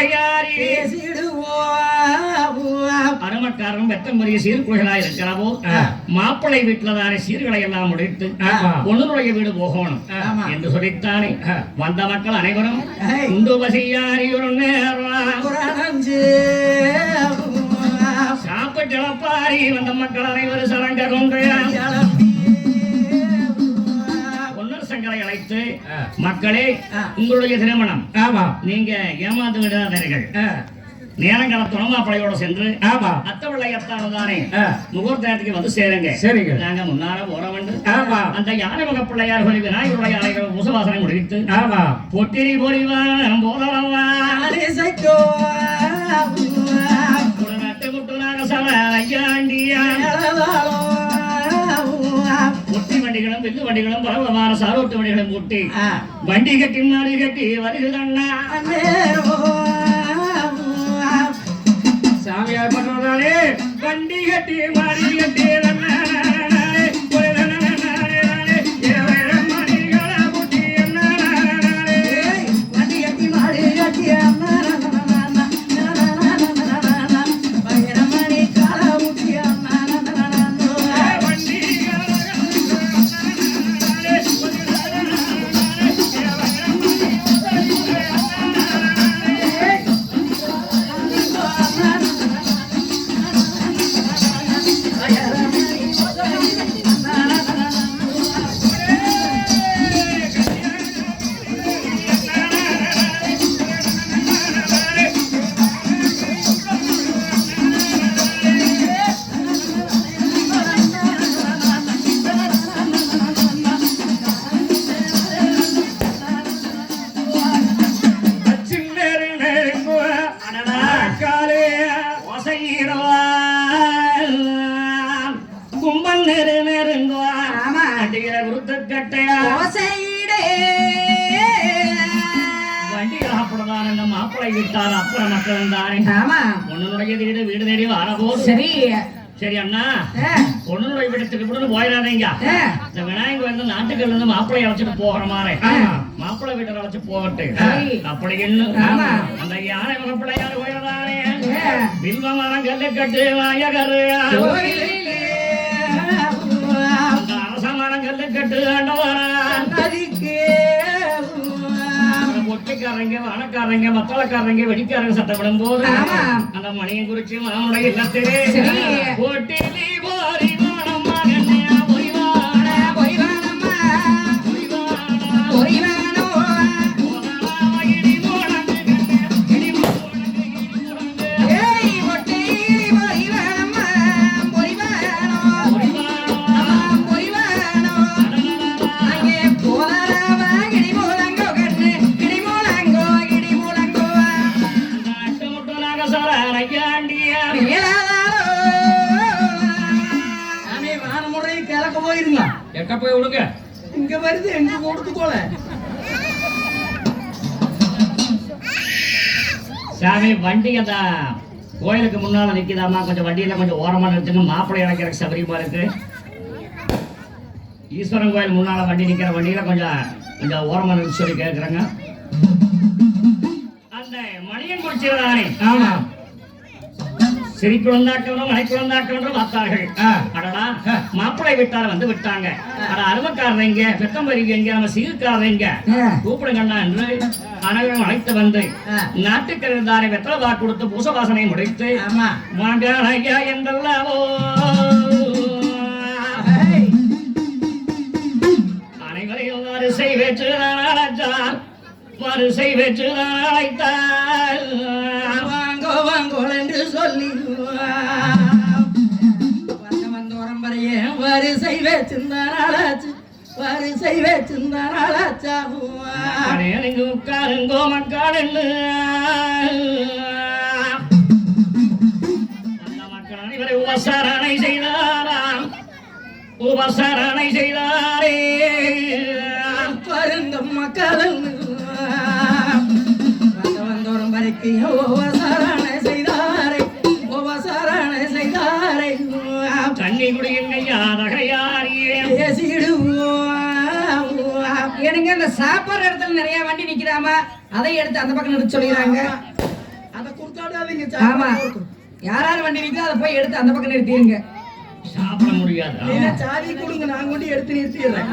தலையாரி அருமக்காரன் வெற்றமுறைய சீர்குலைகளாக இருக்கிறாவோ மாப்பிள்ளை வீட்டுலதானே சீர்களை எல்லாம் முடித்து பொண்ணுடைய வீடு போகணும் என்று சொல்லித்தானே வந்த மக்கள் அனைவரும் உண்டு வசியாரி ஒரு நேரம் சாப்பிட்டு இழப்பாரி வந்த மக்கள் அனைவரும் சரங்க கொண்டு சங்கரை அழைத்து மக்களே உங்களுடைய திருமணம் நீங்க ஏமாந்து விடாதீர்கள் நேரங்கால துணமாப்பளையோட சென்று அத்தவள்ளையத்தானதானே முகூர்த்தத்துக்கு வந்து சேருங்க சரிங்க நாங்க முன்னால போற வேண்டும் அந்த யானை முக பிள்ளையார் சொல்லி விநாயகருடைய அலைகள் முசவாசனை முடிவித்து பொட்டிரி பொறிவான் போதவா நட்டு முட்டு நாக சம ஐயாண்டியா ஒட்டி வண்டிகளும் வெள்ளு வண்டிகளும் பரவமான சாரோட்டு வண்டிகளும் கூட்டி வண்டி கட்டி மாறி கட்டி வருகிறண்ணா சாமியார் பண்றதானே வண்டி கட்டி மாறி கட்டி மாப்பிளை விட்டார் அப்புறம் மக்கள் தானே பொண்ணுடைய வீடு வீடு தேடி வரபோ சரி சரி அண்ணா பொண்ணுடைய வீட்டுக்கு கூட போயிடாதீங்க இந்த விநாயகர் வந்து நாட்டுக்கல்ல இருந்து மாப்பிளைய அழைச்சிட்டு போகிற மாதிரி மாப்பிளை வீட்டை அழைச்சு போகட்டு அப்படி அந்த யானை மகப்பிள்ளையார் போயிடானே வில்வ மரம் கல்லு கட்டு வாயகரு அரச மரம் கல்லு கட்டு ஆண்டவரா ஒட்டிக்காரங்க வனக்காரங்க மத்தளக்காரங்க வெடிக்காரங்க சட்டப்படும் போது அந்த மணியை குறிச்சு மாமனுடைய இல்லத்திலே ஒட்டிலி போரி வானம் மகனே பொய்வான பொய்வானம்மா பொய்வான பொய்வானோ போனாவா இடி போனங்க இடி போனங்க ஏய் ஒட்டிலி பொய்வானம்மா பொய்வானோ பொய்வானோ பொய்வானோ அங்கே போனாவா இடி போனங்க கண்ணு எங்க போய் விடுங்க இங்க வருது எங்க கொடுத்து போல சாமி வண்டி அந்த கோயிலுக்கு முன்னால நிக்குதாமா கொஞ்சம் வண்டியில கொஞ்சம் ஓரமா நிறுத்துங்க மாப்பிள்ளை இறக்கிற சபரியமா இருக்கு ஈஸ்வரன் கோயில் முன்னால வண்டி நிக்கிற வண்டியில கொஞ்சம் ஓரமா நிறுத்தி சொல்லி கேட்கறாங்க அந்த மணியன் குறிச்சிருந்தானே ஆமா சிறி குழந்தாக்கணும் மலை குழந்தாக்கணும் பார்த்தார்கள் அடடா மாப்பிளை விட்டார வந்து விட்டாங்க அட அருமக்காரங்க பெத்தம்பரிங்க எங்க நம்ம சீர்காரங்க கூப்பிடுங்கண்ணா என்று அனைவரும் அழைத்து வந்து நாட்டுக்கருந்தாரை வெத்தலை வாக்கு கொடுத்து பூசவாசனை முடித்து மகனையா என்றல்லவோ அனைவரையும் வரிசை வெற்றுதான் வரிசை வெற்றுதான் அழைத்தார் வாங்கோல் என்று சொல்லி வந்தோரம் வரைய வரிசை வச்சிருந்தாச்சு வரிசை வச்சிருந்தாச்சா நீங்க உட்காருங்கோ மக்காடு அந்த மக்கள் அனைவரை உபசாரணை செய்தாராம் உபசாரணை செய்தாரே பாருங்க மக்கள் வந்தோரம் வரைக்கும் உபசாரணை செய்தாரே உபசாரணை செய்தாரே தண்ணி எனக்கு இந்த சாப்பாடு இடத்துல நிறைய வண்டி நிக்கிறாமா அதை எடுத்து அந்த பக்கம் நிறுத்தி சொல்லிடுறாங்க அத குடுத்தாடாதீங்க. ஆமா, யாராவது வண்டி நிற்கும் அதை போய் எடுத்து அந்த பக்கம் நிறுத்திடுங்க. சாப்பிட முடியாது. சாவி கொடுங்க, நான் கொண்டு எடுத்து நிறுத்திடுறேன்.